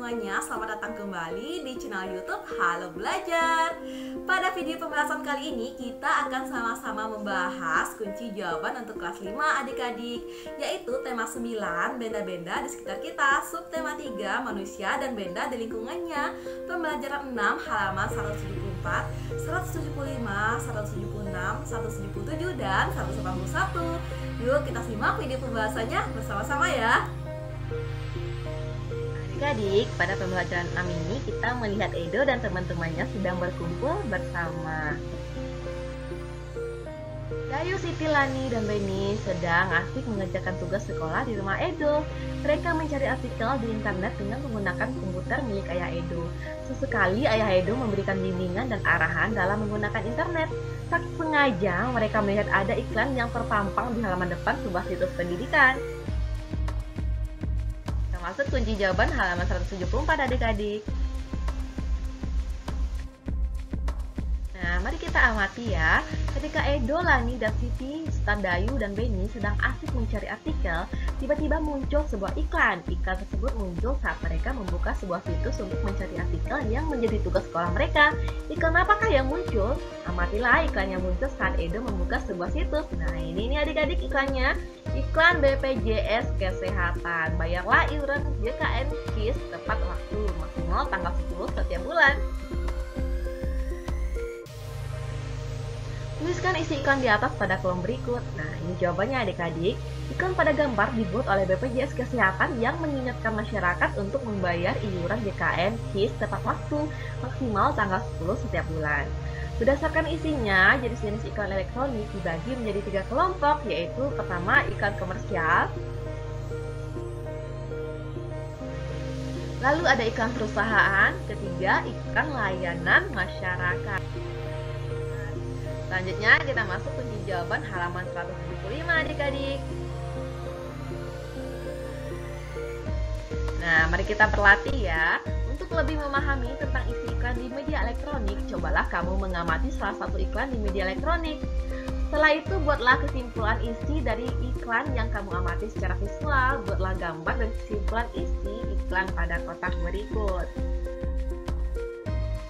semuanya, selamat datang kembali di channel YouTube Halo Belajar. Pada video pembahasan kali ini kita akan sama-sama membahas kunci jawaban untuk kelas 5 adik-adik, yaitu tema 9 benda-benda di sekitar kita, subtema 3 manusia dan benda di lingkungannya, pembelajaran 6 halaman 174, 175, 176, 177 dan 181. Yuk kita simak video pembahasannya bersama-sama ya. Adik-adik, pada pembelajaran 6 ini kita melihat Edo dan teman-temannya sedang berkumpul bersama. Dayu, Siti, Lani, dan Beni sedang asik mengerjakan tugas sekolah di rumah Edo. Mereka mencari artikel di internet dengan menggunakan komputer milik ayah Edo. Sesekali ayah Edo memberikan bimbingan dan arahan dalam menggunakan internet. Tak sengaja mereka melihat ada iklan yang terpampang di halaman depan sebuah situs pendidikan. Masuk kunci jawaban halaman 174 adik-adik. Nah, mari kita amati ya. Ketika Edo, Lani, dan Siti, serta Dayu dan Beni sedang asik mencari artikel, tiba-tiba muncul sebuah iklan. Iklan tersebut muncul saat mereka membuka sebuah situs untuk mencari artikel yang menjadi tugas sekolah mereka. Iklan apakah yang muncul? Amatilah iklan yang muncul saat Edo membuka sebuah situs. Nah, ini nih adik-adik iklannya. Iklan BPJS Kesehatan. Bayarlah iuran JKN KIS tepat waktu, maksimal tanggal 10 setiap bulan. Tuliskan isi iklan di atas pada kolom berikut. Nah, ini jawabannya adik-adik. Iklan pada gambar dibuat oleh BPJS Kesehatan yang mengingatkan masyarakat untuk membayar iuran JKN KIS tepat waktu, maksimal tanggal 10 setiap bulan. Berdasarkan isinya, jenis-jenis iklan elektronik dibagi menjadi 3 kelompok, yaitu pertama iklan komersial, lalu ada iklan perusahaan, ketiga iklan layanan masyarakat. Selanjutnya kita masuk kunci jawaban halaman 175 adik-adik. Nah, mari kita berlatih ya. Untuk lebih memahami tentang isi iklan di media elektronik, cobalah kamu mengamati salah satu iklan di media elektronik. Setelah itu, buatlah kesimpulan isi dari iklan yang kamu amati secara visual. Buatlah gambar dan kesimpulan isi iklan pada kotak berikut.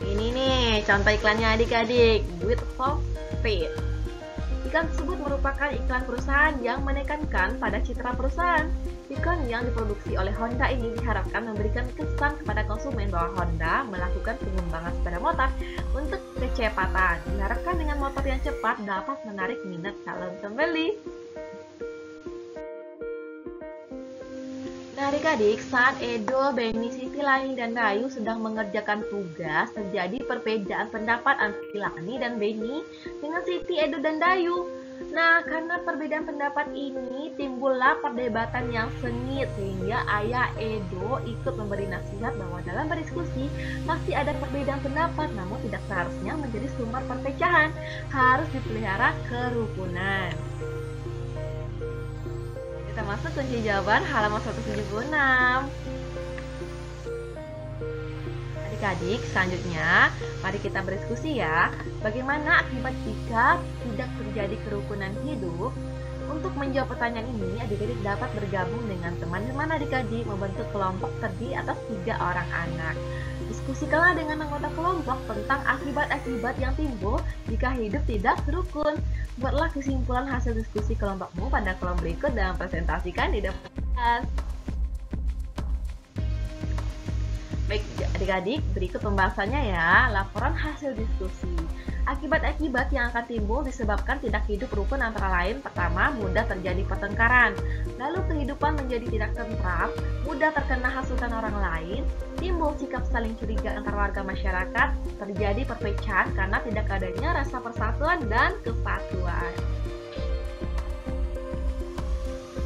Ini nih, contoh iklannya adik-adik. Duit for Fit. Iklan tersebut merupakan iklan perusahaan yang menekankan pada citra perusahaan. Iklan yang diproduksi oleh Honda ini diharapkan memberikan kesan kepada konsumen bahwa Honda melakukan pengembangan sepeda motor untuk kecepatan. Diharapkan dengan motor yang cepat dapat menarik minat calon pembeli. Nah adik-adik, saat Edo, Beni, Siti, Lani, dan Dayu sedang mengerjakan tugas, terjadi perbedaan pendapat antara Lani dan Beni dengan Siti, Edo, dan Dayu. Nah, karena perbedaan pendapat ini, timbullah perdebatan yang sengit sehingga ayah Edo ikut memberi nasihat bahwa dalam berdiskusi masih ada perbedaan pendapat, namun tidak seharusnya menjadi sumber perpecahan, harus dipelihara kerukunan. Kita masuk kunci jawaban halaman 176. Adik-adik, selanjutnya mari kita berdiskusi ya. Bagaimana akibat jika tidak terjadi kerukunan hidup? Untuk menjawab pertanyaan ini, adik-adik dapat bergabung dengan teman-teman adik-adik membentuk kelompok terdiri atas 3 orang anak. Diskusikanlah dengan anggota kelompok tentang akibat-akibat yang timbul jika hidup tidak rukun. Buatlah kesimpulan hasil diskusi kelompokmu pada kolom berikut dan presentasikan di depan kelas. Baik adik-adik, berikut pembahasannya ya. Laporan hasil diskusi. Akibat-akibat yang akan timbul disebabkan tidak hidup rukun antara lain. Pertama, mudah terjadi pertengkaran. Lalu kehidupan menjadi tidak tentram, mudah terkena hasutan orang lain, timbul sikap saling curiga antar warga masyarakat, terjadi perpecahan karena tidak adanya rasa persatuan dan kesatuan.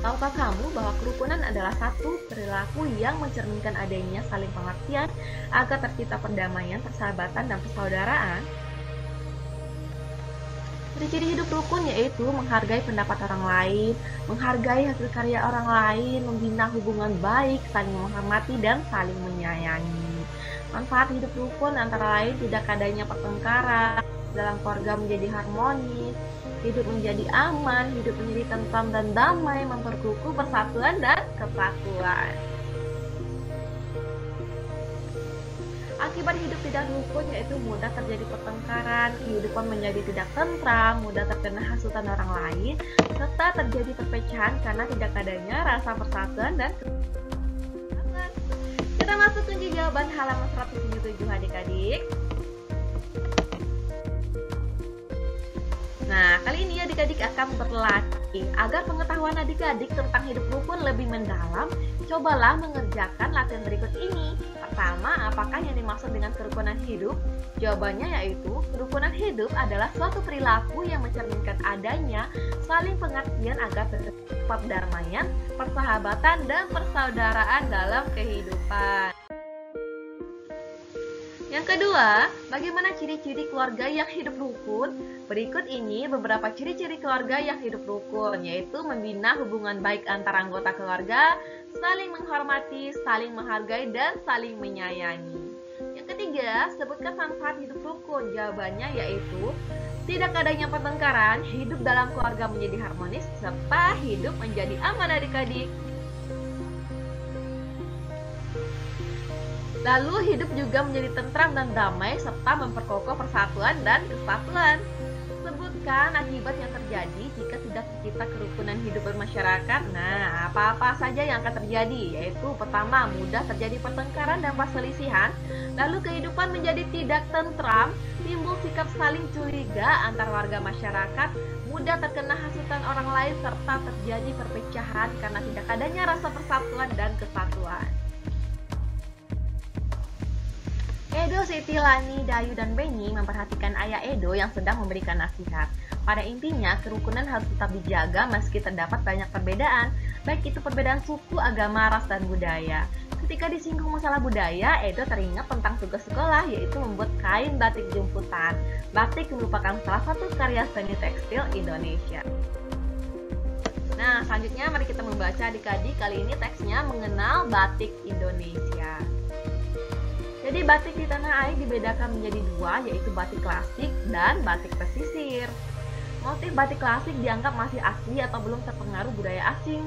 Tahukah kamu bahwa kerukunan adalah satu perilaku yang mencerminkan adanya saling pengertian agar tercipta perdamaian, persahabatan, dan persaudaraan? Ciri-ciri hidup rukun yaitu menghargai pendapat orang lain, menghargai hasil karya orang lain, membina hubungan baik, saling menghormati, dan saling menyayangi. Manfaat hidup rukun antara lain tidak adanya pertengkaran, dalam keluarga menjadi harmonis, hidup menjadi aman, hidup menjadi tentram dan damai, memperkukuh persatuan dan kesatuan. Akibat hidup tidak rukun yaitu mudah terjadi pertengkaran, kehidupan menjadi tidak tentram, mudah terkena hasutan orang lain, serta terjadi perpecahan karena tidak adanya rasa persatuan dan kesatuan. Kita masuk kunci jawaban halaman 177 adik-adik. Nah, kali ini adik-adik akan berlatih agar pengetahuan adik-adik tentang hidup rukun lebih mendalam. Cobalah mengerjakan latihan berikut ini. Pertama, apakah yang dimaksud dengan kerukunan hidup? Jawabannya yaitu, kerukunan hidup adalah suatu perilaku yang mencerminkan adanya saling pengertian agar terdapat perdamaian, persahabatan, dan persaudaraan dalam kehidupan. Yang kedua, bagaimana ciri-ciri keluarga yang hidup rukun? Berikut ini beberapa ciri-ciri keluarga yang hidup rukun, yaitu membina hubungan baik antara anggota keluarga, saling menghormati, saling menghargai, dan saling menyayangi. Yang ketiga, sebutkan manfaat hidup rukun. Jawabannya yaitu, tidak adanya pertengkaran, hidup dalam keluarga menjadi harmonis, serta hidup menjadi aman adik-adik. Lalu hidup juga menjadi tentram dan damai serta memperkokoh persatuan dan kesatuan. Sebutkan akibat yang terjadi jika tidak tercipta kerukunan hidup bermasyarakat. Nah, apa-apa saja yang akan terjadi, yaitu pertama, mudah terjadi pertengkaran dan perselisihan. Lalu kehidupan menjadi tidak tentram, timbul sikap saling curiga antar warga masyarakat, mudah terkena hasutan orang lain serta terjadi perpecahan karena tidak adanya rasa persatuan dan kesatuan. Edo, Siti, Lani, Dayu, dan Beni memperhatikan ayah Edo yang sedang memberikan nasihat. Pada intinya, kerukunan harus tetap dijaga meski terdapat banyak perbedaan, baik itu perbedaan suku, agama, ras, dan budaya. Ketika disinggung masalah budaya, Edo teringat tentang tugas sekolah, yaitu membuat kain batik jumputan. Batik merupakan salah satu karya seni tekstil Indonesia. Nah, selanjutnya mari kita membaca adik-adik. Kali ini teksnya mengenal batik Indonesia. Jadi batik di tanah air dibedakan menjadi dua, yaitu batik klasik dan batik pesisir. Motif batik klasik dianggap masih asli atau belum terpengaruh budaya asing,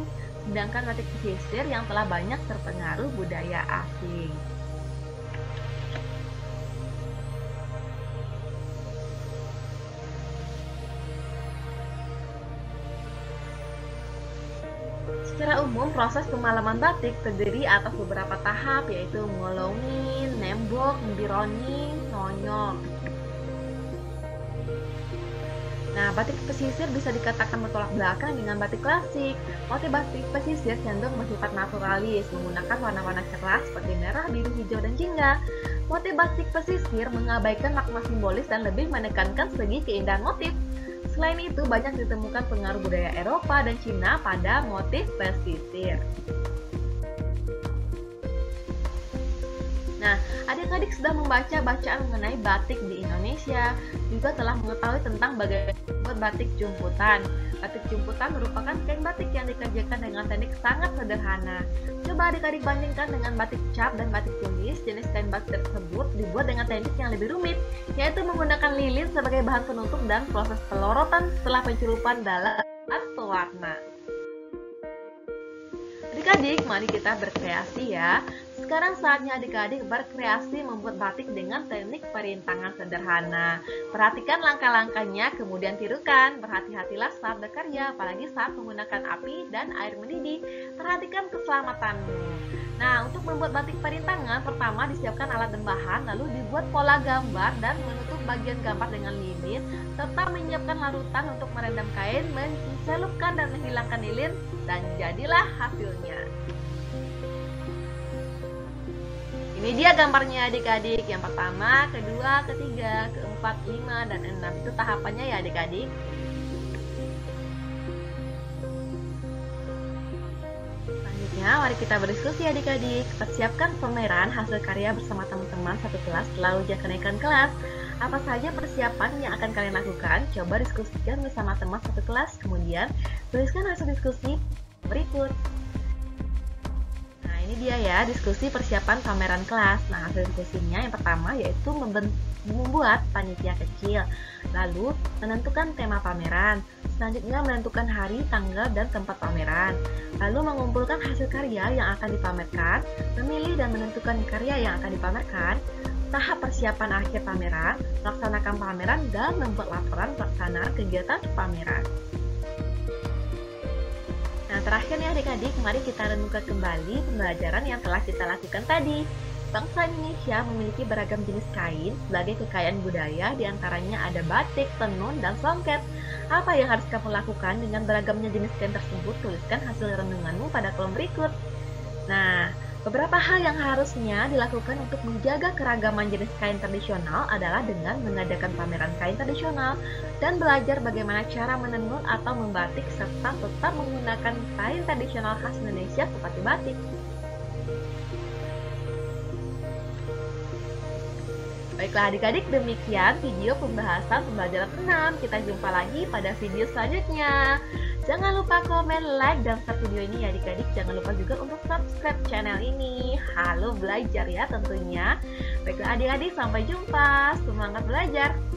sedangkan batik pesisir yang telah banyak terpengaruh budaya asing. Secara umum, proses pemalaman batik terdiri atas beberapa tahap, yaitu ngolongin, nembok, ngebironing, nonyok. Nah, batik pesisir bisa dikatakan bertolak belakang dengan batik klasik. Motif batik pesisir cenderung bersifat naturalis, menggunakan warna-warna cerah seperti merah, biru, hijau, dan jingga. Motif batik pesisir mengabaikan makna simbolis dan lebih menekankan segi keindahan motif. Selain itu, banyak ditemukan pengaruh budaya Eropa dan Cina pada motif pesisir. Nah, adik-adik sudah membaca bacaan mengenai batik di Indonesia, juga telah mengetahui tentang bagaimana membuat batik jumputan. Batik jumputan merupakan kain batik yang dikerjakan dengan teknik sangat sederhana. Coba adik-adik bandingkan dengan batik cap dan batik tulis. Jenis kain batik tersebut dibuat dengan teknik yang lebih rumit, yaitu menggunakan lilin sebagai bahan penutup dan proses pelorotan setelah pencelupan dalam pewarna. Adik-adik, mari kita berkreasi ya. Sekarang saatnya adik-adik berkreasi membuat batik dengan teknik perintangan sederhana. Perhatikan langkah-langkahnya, kemudian tirukan. Berhati-hatilah saat berkarya, apalagi saat menggunakan api dan air mendidih. Perhatikan keselamatanmu. Nah, untuk membuat batik perintangan, pertama disiapkan alat dan bahan, lalu dibuat pola gambar dan menutup bagian gambar dengan lilin, serta menyiapkan larutan untuk merendam kain, mencelupkan dan menghilangkan lilin, dan jadilah hasilnya. Ini dia gambarnya adik-adik. Yang pertama, kedua, ketiga, keempat, 5, dan 6. Itu tahapannya ya adik-adik. Selanjutnya, mari kita berdiskusi adik-adik. Persiapkan pameran hasil karya bersama teman-teman satu kelas setelah ujian kenaikan kelas. Apa saja persiapan yang akan kalian lakukan? Coba diskusikan bersama teman satu kelas. Kemudian, tuliskan hasil diskusi berikut. Ini dia ya, diskusi persiapan pameran kelas. Nah, hasil diskusinya yang pertama yaitu membuat panitia kecil, lalu menentukan tema pameran, selanjutnya menentukan hari, tanggal, dan tempat pameran, lalu mengumpulkan hasil karya yang akan dipamerkan, memilih dan menentukan karya yang akan dipamerkan, tahap persiapan akhir pameran, melaksanakan pameran, dan membuat laporan pelaksanaan kegiatan pameran. Nah, terakhir nih adik-adik, mari kita renungkan kembali pembelajaran yang telah kita lakukan tadi. Bangsa Indonesia memiliki beragam jenis kain sebagai kekayaan budaya, diantaranya ada batik, tenun, dan songket. Apa yang harus kamu lakukan dengan beragamnya jenis kain tersebut? Tuliskan hasil renunganmu pada kolom berikut. Nah, beberapa hal yang harusnya dilakukan untuk menjaga keragaman jenis kain tradisional adalah dengan mengadakan pameran kain tradisional dan belajar bagaimana cara menenun atau membatik serta tetap menggunakan kain tradisional khas Indonesia seperti batik. Baiklah adik-adik, demikian video pembahasan pembelajaran 6. Kita jumpa lagi pada video selanjutnya. Jangan lupa komen, like, dan share video ini ya adik-adik. Jangan lupa juga untuk subscribe channel ini. Halo Belajar ya tentunya. Baiklah adik-adik, sampai jumpa. Semangat belajar!